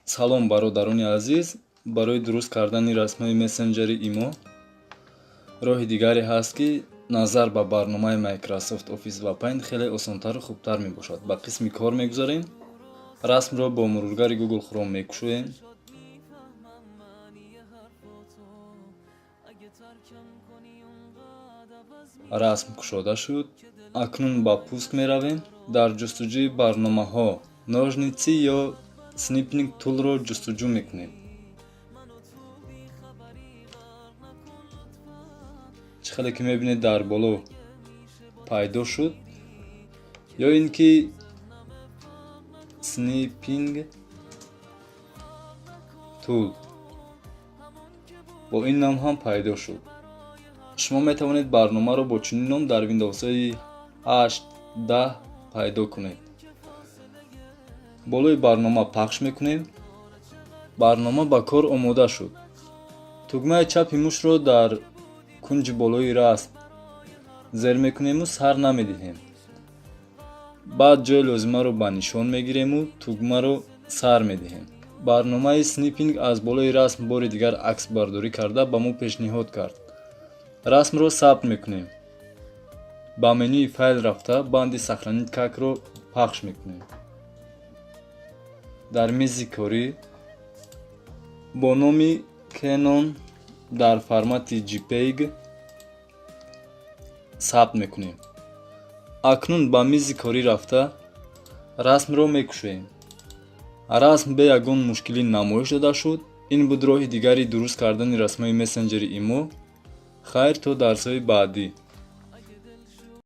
салом бародарони азиз, барои дуруст кардани расмҳои мессенҷери имо роҳи дигаре ҳаст, ки назар ба барномаи Microsoft Office ва Paint хеле осонтару хубтар мебошад. Ба қисми кор мегузарем. Расмро бо муроргари Google Chrome мекушоем. расм кушода шуд. акнун ба пуск меравем. дар ҷустуҷӯи барномаҳо ножници ё snipping tool-ро ҷустуҷӯ мекунем. чӣ хеле ки мебинед дар боло пайдо шуд, ё ин ки snipping tool бо ин ном ҳам пайдо шуд. шумо метавонед барномаро бо чунин ном дар Windows-ҳои 8-10 пайдо кунед. болои барнома пахш мекунем. барнома ба кор омода шуд. тугмаи чапи мушро дар кунҷи болои расм зер мекунему сар намедиҳем. баъд ҷои лозимаро ба нишон мегирему тугмаро сар медиҳем. барномаи snipping аз болои расм бори дигар аксбардорӣ карда ба мо пешниҳод кард. расмро сабт мекунем. ба менюи файл рафта банди сахранид какро пахш мекунем. дар мези корӣ бо номи Canon дар формати JPEG сабт мекунем. акнун ба мези корӣ рафта расмро мекушоем. расм бе ягон мушкилӣ намоиш дода шуд. ин буд роҳи дигари дуруст кардани расмҳои мессенҷери имо. хайр то дарсҳои баъдӣ.